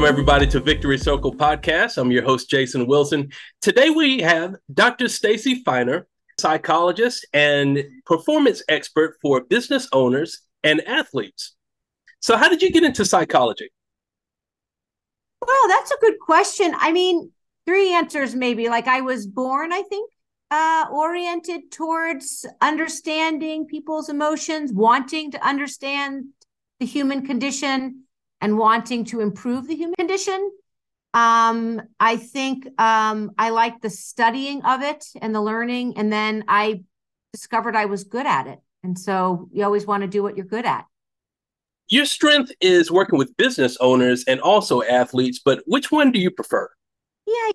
Welcome, everybody, to Victory Circle Podcast. I'm your host, Jason Wilson. Today, we have Dr. Stacy Feiner, psychologist and performance expert for business owners and athletes. So how did you get into psychology? Well, that's a good question. I mean, three answers maybe. Like I was born, I think, oriented towards understanding people's emotions, wanting to understand the human condition and wanting to improve the human condition. I think I liked the studying of it and the learning. And then I discovered I was good at it. And so you always want to do what you're good at. Your strength is working with business owners and also athletes, but which one do you prefer? Yeah,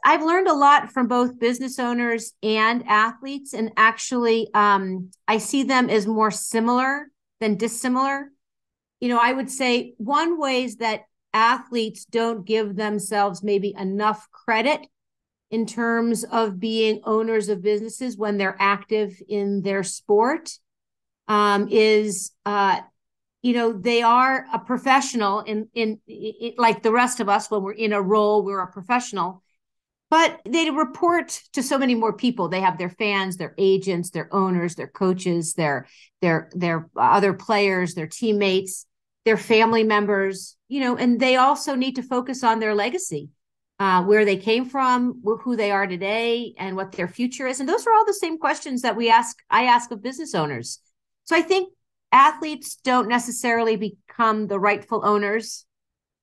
I've learned a lot from both business owners and athletes. And actually, I see them as more similar than dissimilar. I would say one way is that athletes don't give themselves maybe enough credit in terms of being owners of businesses when they're active in their sport. They are a professional in like the rest of us. When we're in a role, we're a professional, but they report to so many more people. They have their fans, their agents, their owners, their coaches, their other players, their teammates, their family members, and they also need to focus on their legacy, where they came from, who they are today, and what their future is. And those are all the same questions that I ask of business owners. So I think athletes don't necessarily become the rightful owners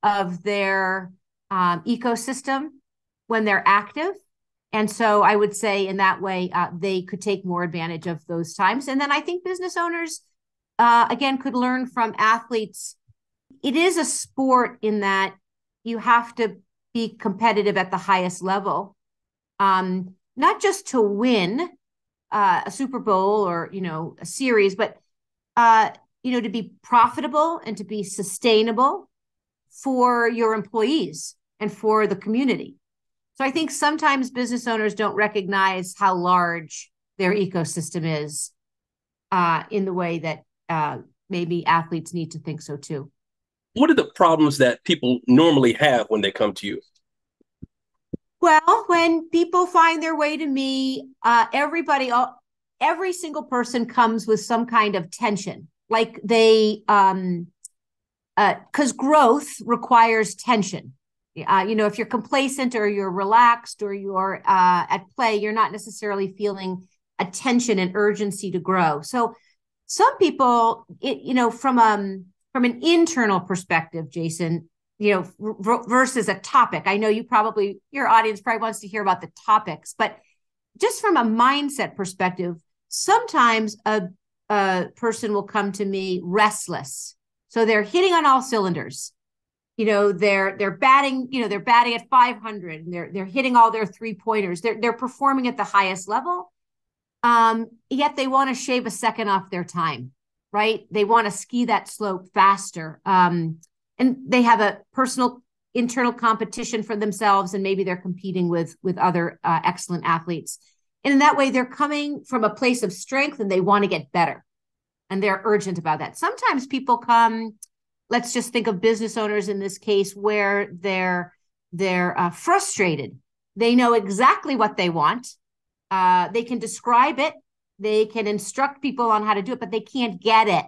of their ecosystem when they're active. And so I would say in that way, they could take more advantage of those times. And then I think business owners, again, could learn from athletes. It is a sport in that you have to be competitive at the highest level, not just to win a Super Bowl or, a series, but, to be profitable and to be sustainable for your employees and for the community. So I think sometimes business owners don't recognize how large their ecosystem is in the way that maybe athletes need to think so too. What are the problems that people normally have when they come to you? Well, when people find their way to me, every single person comes with some kind of tension. Like because growth requires tension. If you're complacent or you're relaxed or you're at play, you're not necessarily feeling a tension and urgency to grow. So some people, from an internal perspective, Jason, versus a topic. I know your audience probably wants to hear about the topics, but just from a mindset perspective, sometimes a person will come to me restless. So they're hitting on all cylinders. They're batting at 500 and they're hitting all their 3-pointers. They're performing at the highest level. Yet they want to shave a second off their time, right? They want to ski that slope faster. And they have a personal internal competition for themselves, and maybe they're competing with other excellent athletes. And in that way, they're coming from a place of strength and they want to get better. And they're urgent about that. Sometimes people come, let's just think of business owners in this case, where they're frustrated. They know exactly what they want. They can describe it. They can instruct people on how to do it, but they can't get it.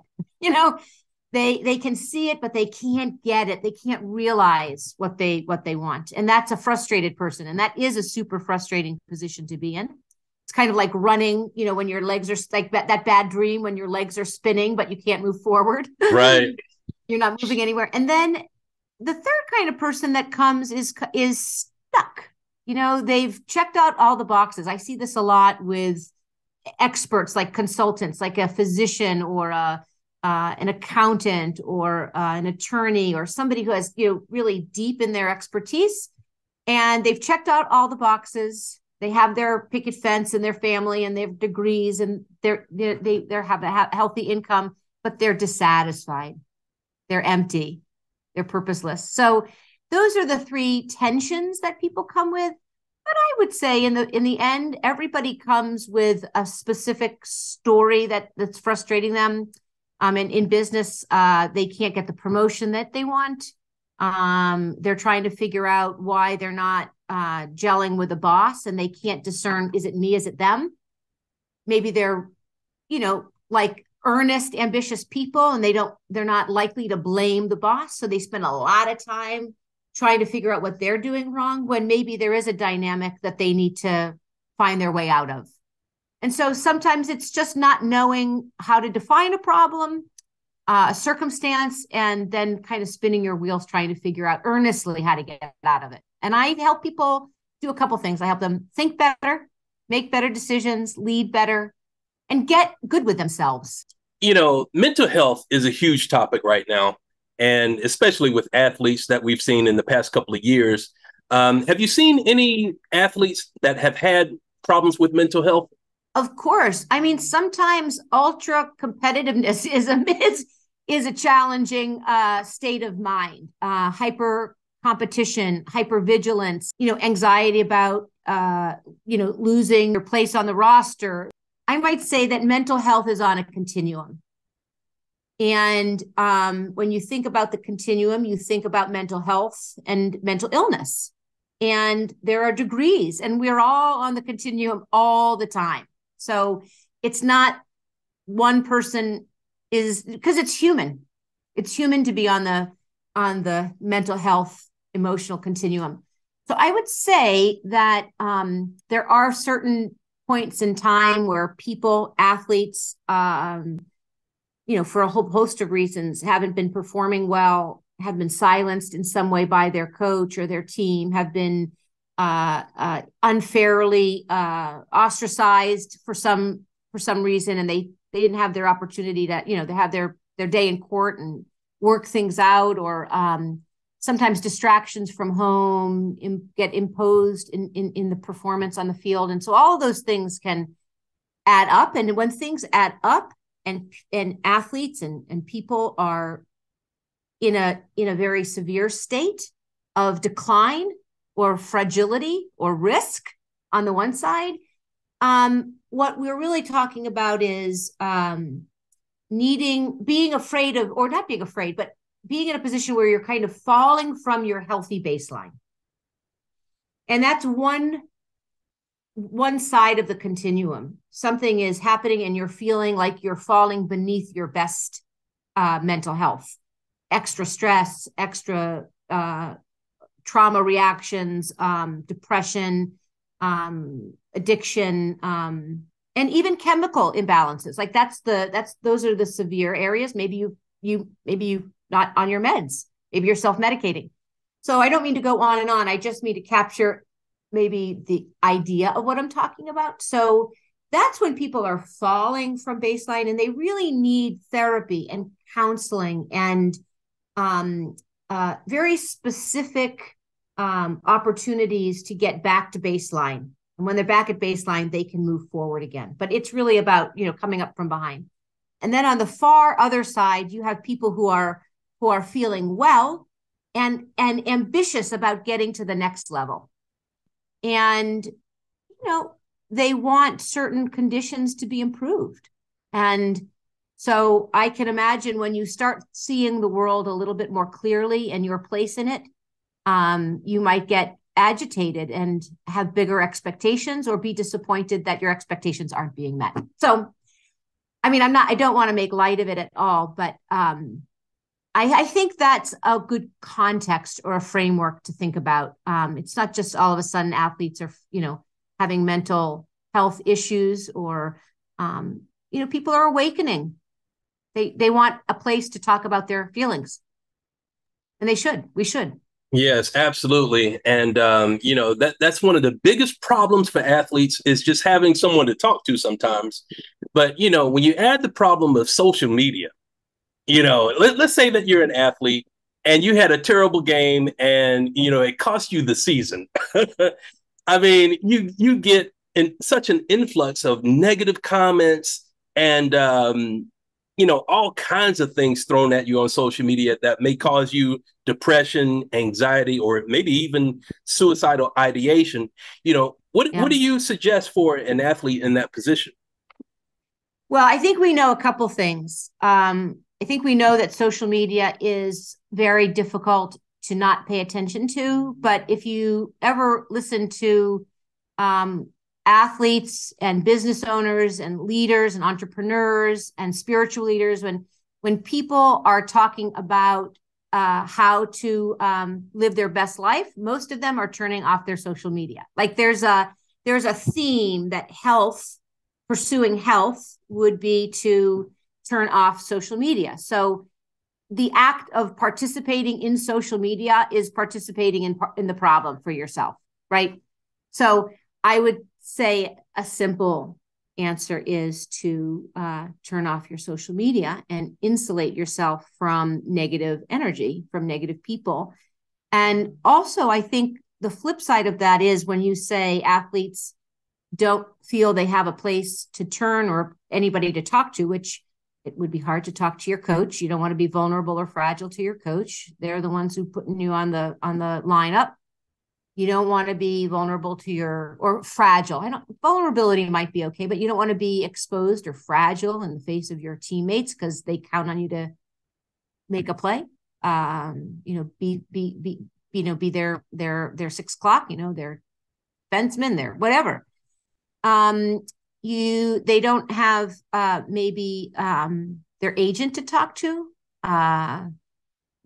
They can see it, but they can't get it. They can't realize what they want. And that's a frustrated person. And that is a super frustrating position to be in. It's kind of like running, when your legs are like that bad dream when your legs are spinning, but you can't move forward. Right. You're not moving anywhere. And then the third kind of person that comes is stuck. They've checked out all the boxes. I see this a lot with experts, like consultants, like a physician or an accountant or an attorney or somebody who has, really deep in their expertise. And they've checked out all the boxes. They have their picket fence and their family and they have degrees and they have a healthy income, but they're dissatisfied. They're empty. They're purposeless. So those are the three tensions that people come with. But I would say in the end, everybody comes with a specific story that's frustrating them. And in business, they can't get the promotion that they want. They're trying to figure out why they're not gelling with the boss, and they can't discern, is it me, is it them? Maybe they're, like earnest, ambitious people, and they're not likely to blame the boss. So they spend a lot of time trying to figure out what they're doing wrong, when maybe there is a dynamic that they need to find their way out of. And so sometimes it's just not knowing how to define a problem, a circumstance, and then kind of spinning your wheels trying to figure out earnestly how to get out of it. And I help people do a couple things. I help them think better, make better decisions, lead better, and get good with themselves. Mental health is a huge topic right now, and especially with athletes that we've seen in the past couple of years. Have you seen any athletes that have had problems with mental health? Of course. I mean, sometimes ultra competitiveness is a challenging state of mind. Hyper competition, hyper vigilance, anxiety about losing your place on the roster. I might say that mental health is on a continuum. And when you think about the continuum, you think about mental health and mental illness. And there are degrees, and we're all on the continuum all the time. So it's not one person is, because it's human. It's human to be on the mental health, emotional continuum. So I would say that there are certain points in time where people, athletes, for a whole host of reasons, haven't been performing well, have been silenced in some way by their coach or their team, have been unfairly ostracized for some reason, and they didn't have their opportunity to to have their day in court and work things out, or sometimes distractions from home get imposed in the performance on the field. And so all of those things can add up. And when things add up, and athletes and people are in a very severe state of decline or fragility or risk on the one side, what we're really talking about is being afraid of, or not being afraid, but being in a position where you're kind of falling from your healthy baseline. And that's one side of the continuum. Something is happening and you're feeling like you're falling beneath your best mental health. Extra stress, extra trauma reactions, depression, addiction, and even chemical imbalances. Like those are the severe areas. Maybe you not on your meds. Maybe you're self-medicating. So I don't mean to go on and on. I just mean to capture maybe the idea of what I'm talking about. So that's when people are falling from baseline, and they really need therapy and counseling and very specific opportunities to get back to baseline. And when they're back at baseline, they can move forward again. But it's really about, coming up from behind. And then on the far other side, you have people who are feeling well and ambitious about getting to the next level. And, they want certain conditions to be improved. And so I can imagine when you start seeing the world a little bit more clearly and your place in it, you might get agitated and have bigger expectations, or be disappointed that your expectations aren't being met. So, I don't want to make light of it at all, but I think that's a good context or a framework to think about. It's not just all of a sudden athletes are, having mental health issues, or, people are awakening. They want a place to talk about their feelings, and we should. Yes, absolutely. And, that's one of the biggest problems for athletes, is just having someone to talk to sometimes. But, when you add the problem of social media, let's say that you're an athlete and you had a terrible game and, it cost you the season. You get such an influx of negative comments and, all kinds of things thrown at you on social media that may cause you depression, anxiety, or maybe even suicidal ideation. What do you suggest for an athlete in that position? Well, I think we know a couple things. I think we know that social media is very difficult to not pay attention to. But if you ever listen to athletes and business owners and leaders and entrepreneurs and spiritual leaders, when people are talking about how to live their best life, most of them are turning off their social media. Like there's a theme that pursuing health would be to turn off social media. So the act of participating in social media is participating in the problem for yourself, right? So I would say a simple answer is to turn off your social media and insulate yourself from negative energy, from negative people. And also, I think the flip side of that is when you say athletes don't feel they have a place to turn or anybody to talk to, which it would be hard to talk to your coach. You don't want to be vulnerable or fragile to your coach. They're the ones who putting you on the lineup. You don't want to be vulnerable to or fragile. Vulnerability might be okay, but you don't want to be exposed or fragile in the face of your teammates because they count on you to make a play. Be their 6 o'clock, their fencemen, their whatever. They don't have maybe their agent to talk to.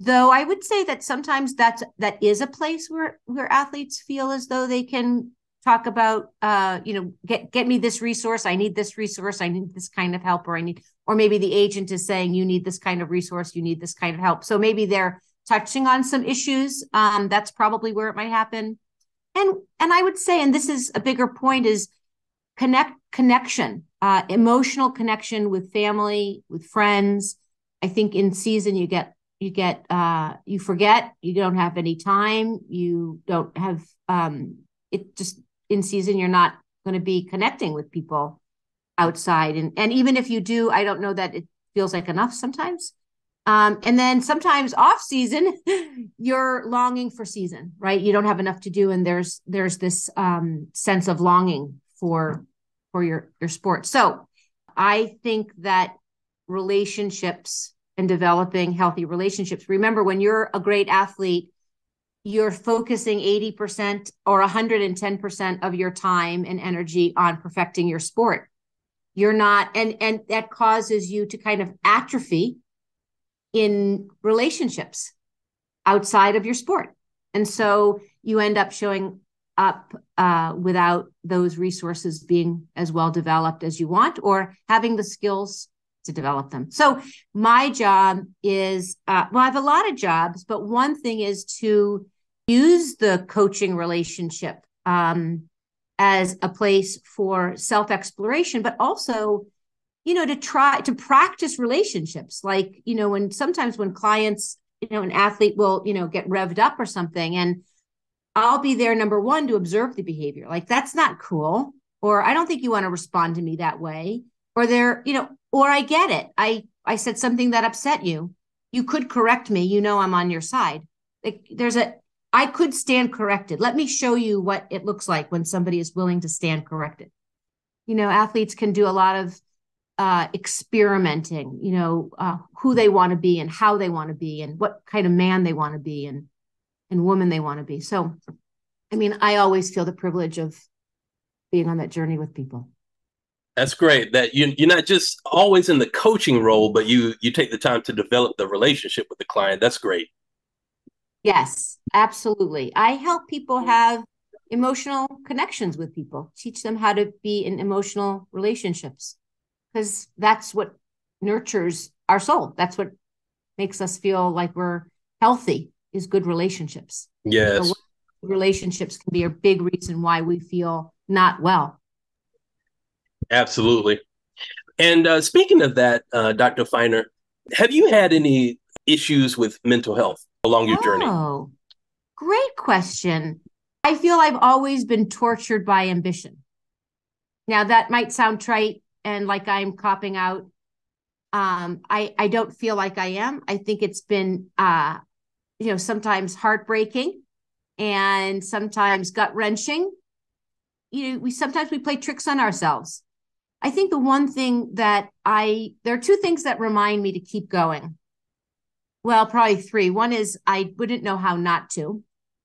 Though I would say that sometimes that is a place where athletes feel as though they can talk about, get me this resource. I need this resource. I need this kind of help, or maybe the agent is saying, you need this kind of resource. You need this kind of help. So maybe they're touching on some issues. That's probably where it might happen. And I would say, and this is a bigger point, is connection, emotional connection with family, with friends. I think in season you forget, you don't have any time, you don't have it just in season, you're not going to be connecting with people outside. And even if you do, I don't know that it feels like enough sometimes. And then sometimes off season, you're longing for season, right? You don't have enough to do. And there's this sense of longing for your sport. So I think that relationships and developing healthy relationships. Remember, when you're a great athlete, you're focusing 80% or 110% of your time and energy on perfecting your sport. You're not, and that causes you to kind of atrophy in relationships outside of your sport. And so you end up showing up without those resources being as well developed as you want, or having the skills to develop them. So my job is, I have a lot of jobs, but one thing is to use the coaching relationship as a place for self-exploration, but also, to try to practice relationships. Like, sometimes when clients, an athlete will, get revved up or something, and I'll be there, number one, to observe the behavior. Like, that's not cool. Or I don't think you want to respond to me that way. Or or I get it. I said something that upset you. You could correct me. I'm on your side. Like I could stand corrected. Let me show you what it looks like when somebody is willing to stand corrected. Athletes can do a lot of experimenting, who they want to be and how they want to be and what kind of man they want to be and woman they want to be. So, I always feel the privilege of being on that journey with people. That's great that you're not just always in the coaching role, but you take the time to develop the relationship with the client. That's great. Yes, absolutely. I help people have emotional connections with people, teach them how to be in emotional relationships, because that's what nurtures our soul. That's what makes us feel like we're healthy, is good relationships. Yes. So relationships can be a big reason why we feel not well. Absolutely. And speaking of that, Dr. Feiner, have you had any issues with mental health along your journey? Oh, great question. I feel I've always been tortured by ambition. Now, that might sound trite and like I'm copping out. I don't feel like I am. I think it's been, sometimes heartbreaking and sometimes gut wrenching. Sometimes we play tricks on ourselves. I think the one thing that there are two things that remind me to keep going. Well, probably three. One is I wouldn't know how not to.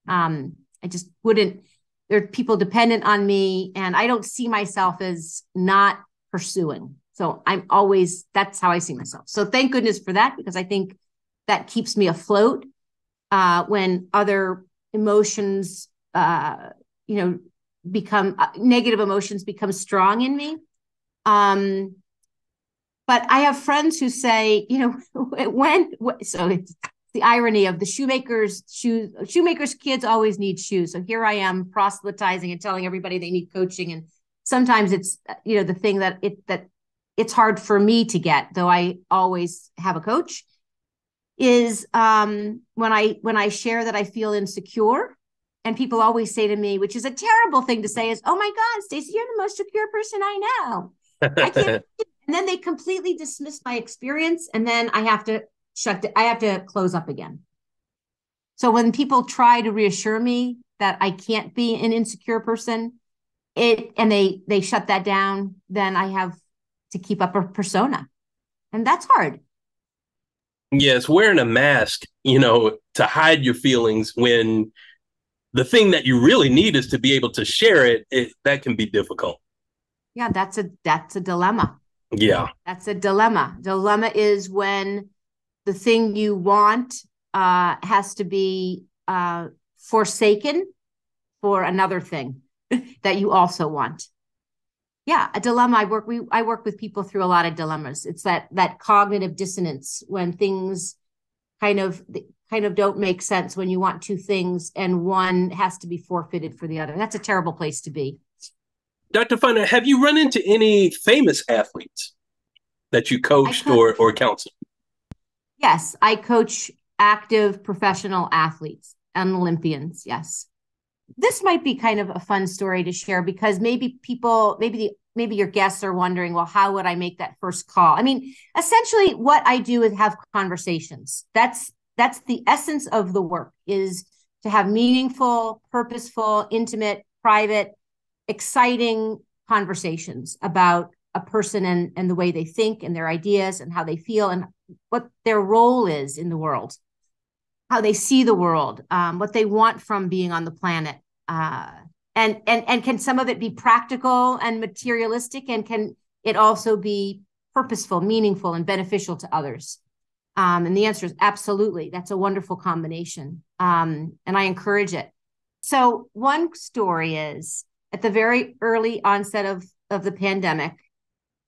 I just wouldn't. There are people dependent on me, and I don't see myself as not pursuing. So that's how I see myself. So thank goodness for that, because I think that keeps me afloat when other emotions, you know, become negative emotions become strong in me. But I have friends who say, so it's the irony of the shoemakers kids always need shoes. So here I am proselytizing and telling everybody they need coaching. And sometimes it's, the thing that it's hard for me to get, though I always have a coach, is when I share that I feel insecure. And people always say to me, which is a terrible thing to say, is, "Oh my God, Stacy, you're the most secure person I know. I can't." And then they completely dismiss my experience, and then I have to close up again. So when people try to reassure me that I can't be an insecure person, and they shut that down, then I have to keep up a persona, and that's hard. Yes, wearing a mask, to hide your feelings when the thing that you really need is to be able to share it, that can be difficult. Yeah, that's a dilemma. Yeah. That's a dilemma. Dilemma is when the thing you want has to be forsaken for another thing that you also want. Yeah, a dilemma. I work with people through a lot of dilemmas. It's that cognitive dissonance when things kind of don't make sense, when you want two things and one has to be forfeited for the other. That's a terrible place to be. Dr. Feiner, have you run into any famous athletes that you coached or counseled? Yes, I coach active professional athletes and Olympians. Yes. This might be kind of a fun story to share, because maybe your guests are wondering, well, how would I make that first call? I mean, essentially what I do is have conversations. That's the essence of the work, is to have meaningful, purposeful, intimate, private, exciting conversations about a person and the way they think and their ideas and how they feel and what their role is in the world, how they see the world, what they want from being on the planet. And can some of it be practical and materialistic? And can it also be purposeful, meaningful, and beneficial to others? And the answer is absolutely. That's a wonderful combination. And I encourage it. So one story is, at the very early onset of the pandemic,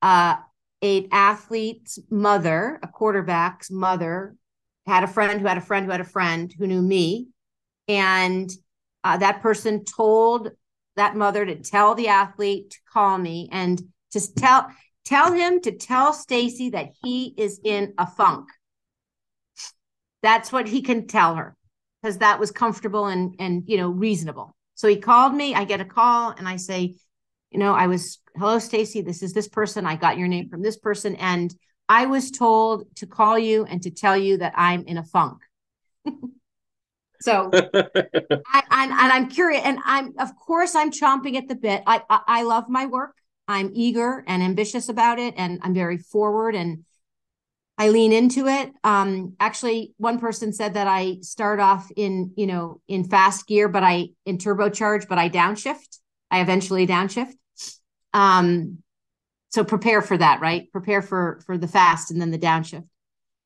an athlete's mother, a quarterback's mother, had a friend who had a friend who had a friend who knew me. And that person told that mother to tell the athlete to call me and just tell him to tell Stacy that he is in a funk. That's what he can tell her, because that was comfortable and reasonable. So he called me. I get a call and I say, hello, Stacy, this is this person. I got your name from this person. And I was told to call you and to tell you that I'm in a funk. So I'm curious, and of course I'm chomping at the bit. I love my work. I'm eager and ambitious about it, and I'm very forward and I lean into it. Actually, one person said that I start off in fast gear, but in turbocharge, but I downshift. I eventually downshift. So prepare for that, right? Prepare for the fast and then the downshift.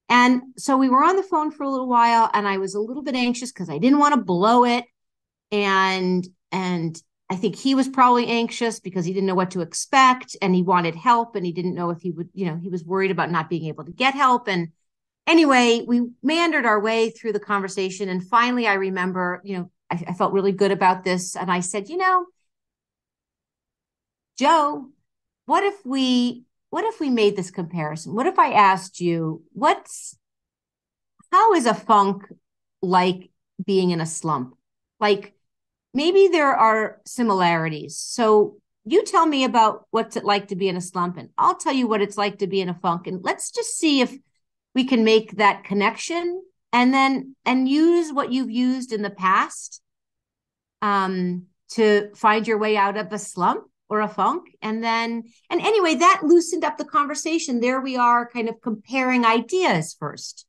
And so we were on the phone for a little while, and I was a little bit anxious because I didn't want to blow it. And I think he was probably anxious because he didn't know what to expect, and he wanted help, and he didn't know if he would, he was worried about not being able to get help. And anyway, we meandered our way through the conversation. And finally, I remember, I felt really good about this. And I said, Joe, what if we made this comparison? What if I asked you, how is a funk like being in a slump? Like, maybe there are similarities. So you tell me about what's it like to be in a slump, and I'll tell you what it's like to be in a funk. And let's just see if we can make that connection, and use what you've used in the past to find your way out of a slump or a funk. And anyway, that loosened up the conversation. There we are, kind of comparing ideas first.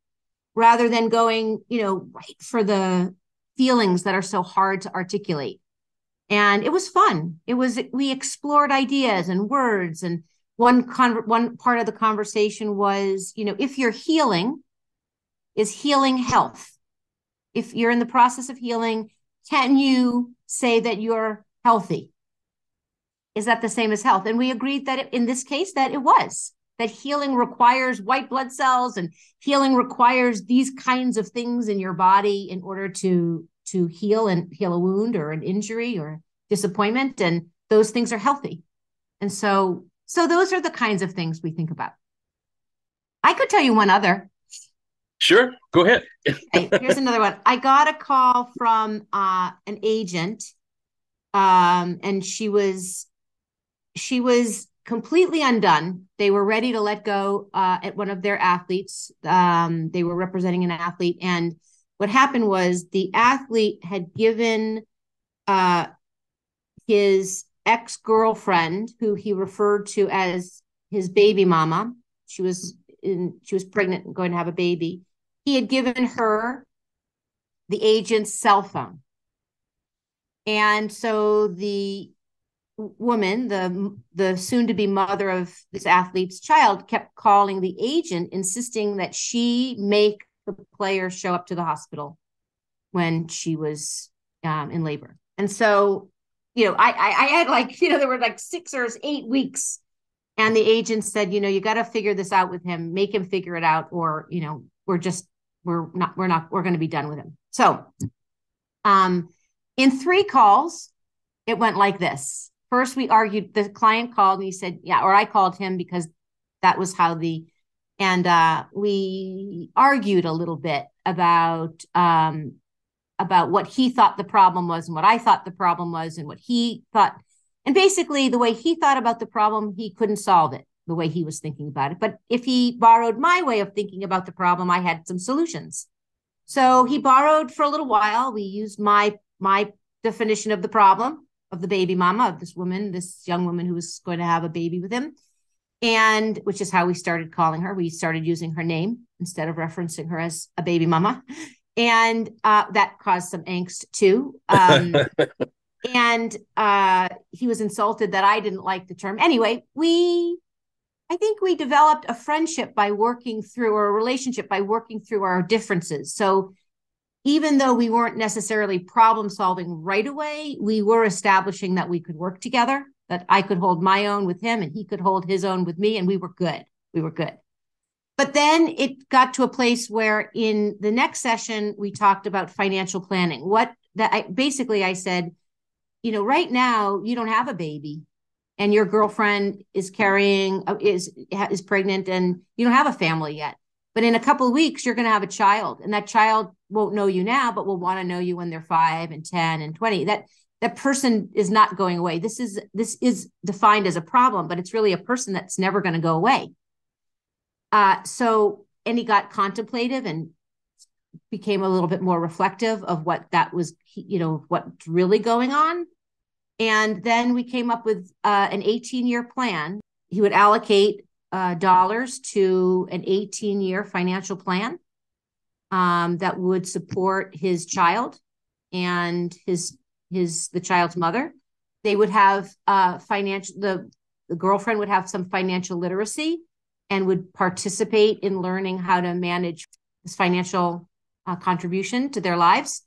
rather than going, right for the feelings that are so hard to articulate. And it was fun. We explored ideas and words. And one part of the conversation was, if you're healing, is healing health? If you're in the process of healing, can you say that you're healthy? Is that the same as health? And we agreed that in this case, that it was, that healing requires white blood cells and healing requires these kinds of things in your body in order to heal and heal a wound or an injury or disappointment. And those things are healthy. And so those are the kinds of things we think about. I could tell you one other. Sure. Go ahead. Okay, here's another one. I got a call from an agent, and she was completely undone. They were ready to let go at one of their athletes. They were representing an athlete. And what happened was the athlete had given his ex-girlfriend, who he referred to as his baby mama. She was pregnant and going to have a baby. He had given her the agent's cell phone. And so the woman, the soon-to-be mother of this athlete's child, kept calling the agent, insisting that she make the player show up to the hospital when she was in labor. And so, I had there were 6 or 8 weeks. And the agent said, you got to figure this out with him, make him figure it out, or, we're going to be done with him. So, in 3 calls, it went like this. First, we argued, the client called and he said, yeah, or I called him because that was how we argued a little bit about what he thought the problem was and what I thought the problem was and what he thought. And basically the way he thought about the problem, he couldn't solve it the way he was thinking about it. But if he borrowed my way of thinking about the problem, I had some solutions. So he borrowed for a little while. We used my definition of the problem of the baby mama of this young woman who was going to have a baby with him. And which is how we started calling her. We started using her name instead of referencing her as a baby mama. And that caused some angst too. And he was insulted that I didn't like the term. Anyway, I think we developed a friendship by working through, or a relationship by working through our differences. So even though we weren't necessarily problem solving right away, we were establishing that we could work together, that I could hold my own with him and he could hold his own with me. And we were good. But then it got to a place where in the next session, we talked about financial planning. I said, right now you don't have a baby and your girlfriend is pregnant and you don't have a family yet. But in a couple of weeks, you're going to have a child, and that child won't know you now, but will want to know you when they're 5 and 10 and 20. That person is not going away. This is defined as a problem, but it's really a person that's never going to go away. And he got contemplative and became a little bit more reflective of what that was, what's really going on. And then we came up with an 18-year plan. He would allocate dollars to an 18-year financial plan that would support his child and the child's mother. They would have the girlfriend would have some financial literacy and would participate in learning how to manage this financial contribution to their lives.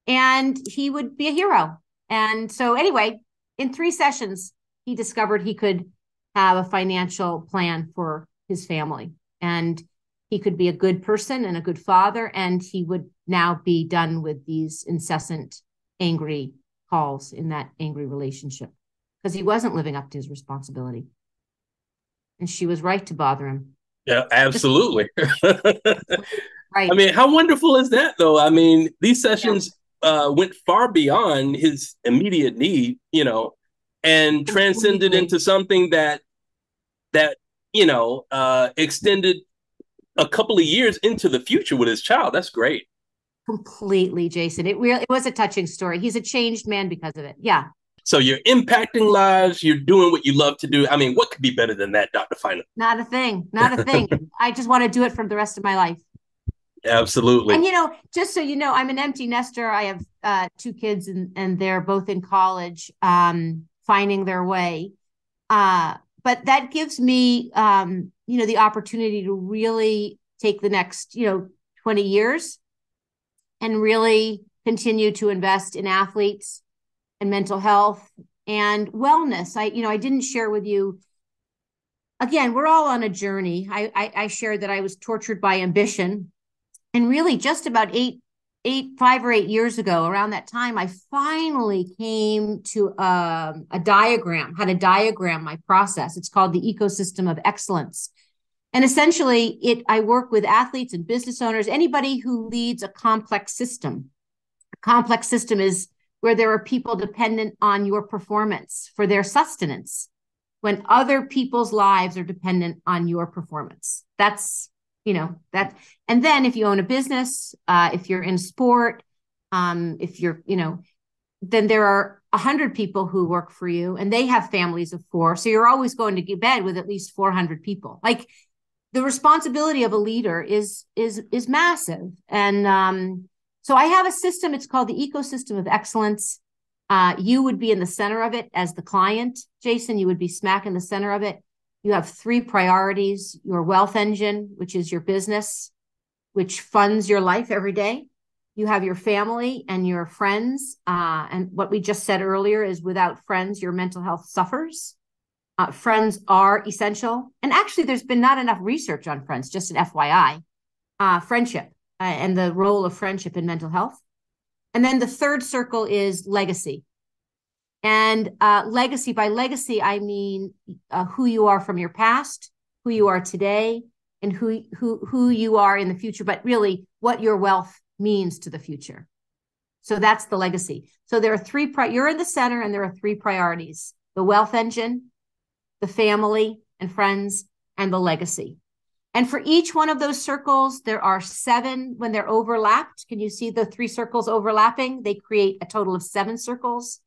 And he would be a hero. And so anyway, in 3 sessions, he discovered he could have a financial plan for his family. And he could be a good person and a good father. And he would now be done with these incessant, angry calls in that angry relationship because he wasn't living up to his responsibility. And she was right to bother him. Yeah, absolutely. Right. I mean, how wonderful is that, though? I mean, these sessions went far beyond his immediate need, and transcended into something that extended a couple of years into the future with his child. That's great. Completely, Jason. It was a touching story. He's a changed man because of it. Yeah. So you're impacting lives. You're doing what you love to do. I mean, what could be better than that, Dr. Feiner? Not a thing. I just want to do it for the rest of my life. Absolutely. And, just so you know, I'm an empty nester. I have two kids, and they're both in college, finding their way. But that gives me, the opportunity to really take the next, 20 years and really continue to invest in athletes and mental health and wellness. I didn't share with you. Again, we're all on a journey. I shared that I was tortured by ambition, and really just about 5 or 8 years ago, around that time, I finally came to a diagram, how to diagram my process. It's called the ecosystem of excellence. And essentially, I work with athletes and business owners, anybody who leads a complex system. A complex system is where there are people dependent on your performance for their sustenance, when other people's lives are dependent on your performance. That's, that. And then if you own a business, if you're in sport, if you're, then there are 100 people who work for you, and they have families of 4. So you're always going to bed with at least 400 people. Like, the responsibility of a leader is massive. And so I have a system. It's called the ecosystem of excellence. You would be in the center of it as the client, Jason. You would be smack in the center of it. You have 3 priorities: your wealth engine, which is your business, which funds your life every day. You have your family and your friends. And what we just said earlier is, without friends, your mental health suffers. Friends are essential. And actually, there's been not enough research on friends, just an FYI. Friendship and the role of friendship in mental health. And then the third circle is legacy. And legacy, by legacy, I mean who you are from your past, who you are today, and who you are in the future, but really what your wealth means to the future. So that's the legacy. So there are 3, you're in the center, and there are 3 priorities: the wealth engine, the family and friends, and the legacy. And for each one of those circles, there are 7 when they're overlapped. Can you see the 3 circles overlapping? They create a total of 7 circles.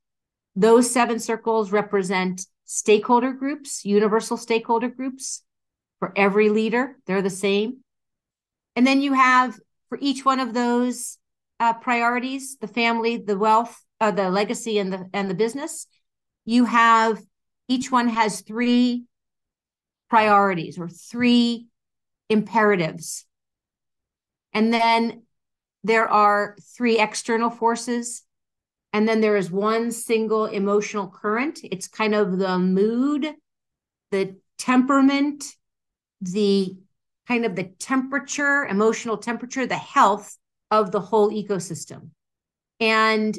Those 7 circles represent stakeholder groups, universal stakeholder groups for every leader. They're the same. And then you have, for each one of those priorities, the family, the wealth, the legacy, and the business, each one has 3 priorities or 3 imperatives. And then there are 3 external forces. And then there is 1 single emotional current. It's kind of the mood, the temperament, the kind of the temperature, emotional temperature, the health of the whole ecosystem. And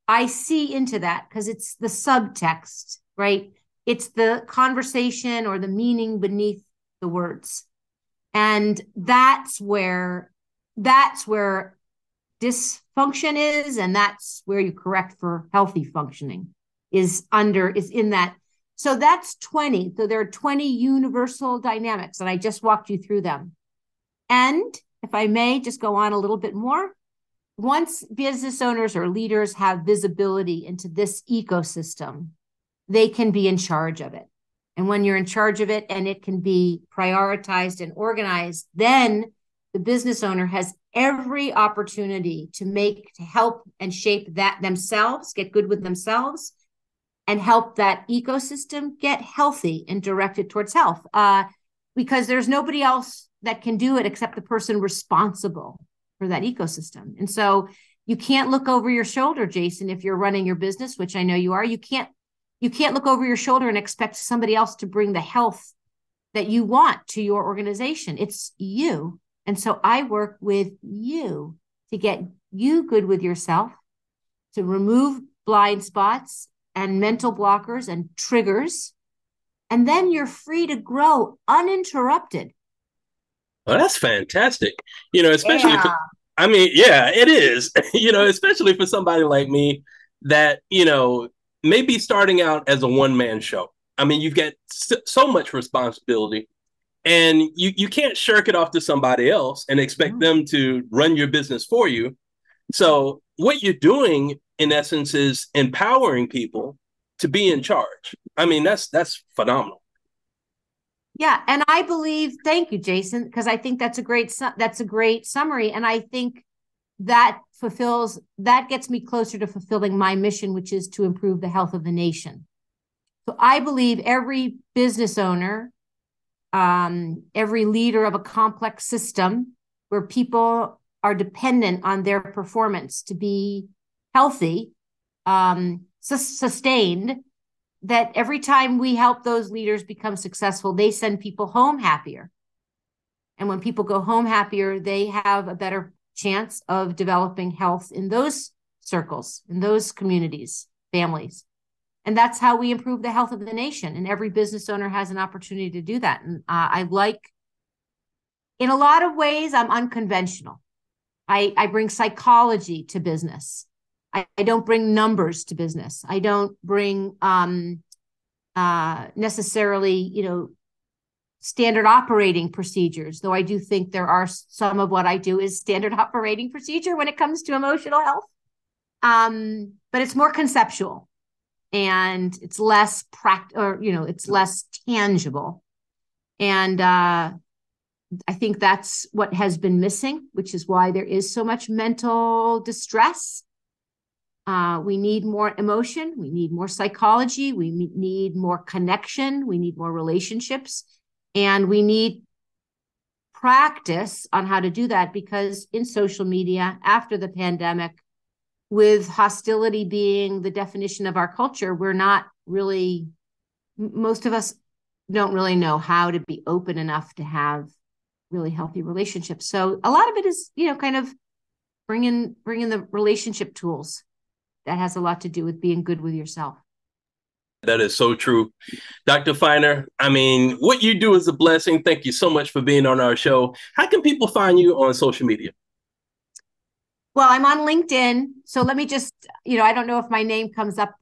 I see into that because it's the subtext, right? It's the conversation or the meaning beneath the words. And that's where dysfunction is, and that's where you correct for healthy functioning is in that. So that's 20. So there are 20 universal dynamics, and I just walked you through them. And if I may just go on a little bit more, once business owners or leaders have visibility into this ecosystem, they can be in charge of it. And when you're in charge of it and it can be prioritized and organized, then the business owner has every opportunity to help and shape that themselves, get good with themselves, and help that ecosystem get healthy and directed towards health. Because there's nobody else that can do it except the person responsible for that ecosystem. And so you can't look over your shoulder, Jason, if you're running your business, which I know you are. You can't look over your shoulder and expect somebody else to bring the health that you want to your organization. It's you. And so I work with you to get you good with yourself, to remove blind spots and mental blockers and triggers. And then you're free to grow uninterrupted. Well, that's fantastic. Especially Yeah. yeah, it is. Especially for somebody like me that, may be starting out as a one-man show. I mean, you've got so much responsibility, and you can't shirk it off to somebody else and expect them to run your business for you. So what you're doing, in essence, is empowering people to be in charge. I mean, that's phenomenal. Yeah, and I believe, thank you, Jason, because I think that's a great summary, and I think that gets me closer to fulfilling my mission, which is to improve the health of the nation. So I believe every business owner, every leader of a complex system where people are dependent on their performance to be healthy, sustained, that every time we help those leaders become successful, they send people home happier. And when people go home happier, they have a better chance of developing health in those circles, in those communities, families. And that's how we improve the health of the nation. And every business owner has an opportunity to do that. And in a lot of ways, I'm unconventional. I bring psychology to business. I don't bring numbers to business. I don't bring necessarily, standard operating procedures, though I do think there are some of what I do is standard operating procedure when it comes to emotional health. But it's more conceptual and it's less it's less tangible. And I think that's what has been missing, which is why there is so much mental distress. We need more emotion. We need more psychology. We need more connection. We need more relationships. And we need practice on how to do that, because in social media, after the pandemic, with hostility being the definition of our culture, most of us don't really know how to be open enough to have really healthy relationships. So a lot of it is, kind of bringing the relationship tools. That has a lot to do with being good with yourself. That is so true. Dr. Feiner, what you do is a blessing. Thank you so much for being on our show. How can people find you on social media? Well, I'm on LinkedIn. So let me just, I don't know if my name comes up,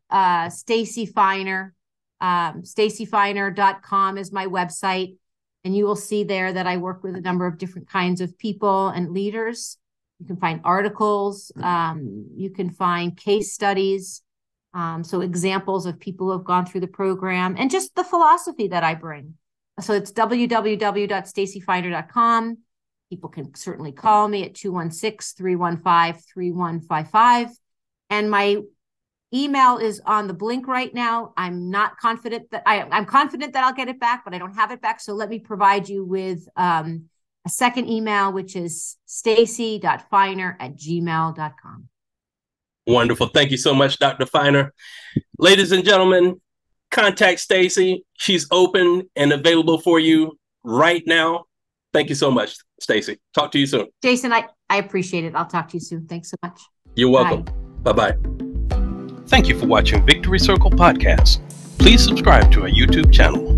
Stacy Feiner. StacyFeiner.com is my website. And you will see there that I work with a number of different kinds of people and leaders. You can find articles. You can find case studies. So examples of people who have gone through the program and just the philosophy that I bring. So it's www.stacyfeiner.com. People can certainly call me at 216-315-3155. And my email is on the blink right now. I'm not confident that I'm confident that I'll get it back, but I don't have it back. So let me provide you with a second email, which is stacy.feiner@gmail.com. Wonderful. Thank you so much, Dr. Feiner. Ladies and gentlemen, contact Stacy. She's open and available for you right now. Thank you so much, Stacy. Talk to you soon. Jason, I appreciate it. I'll talk to you soon. Thanks so much. You're welcome. Bye-bye. Thank you for watching Victory Circle Podcast. Please subscribe to our YouTube channel.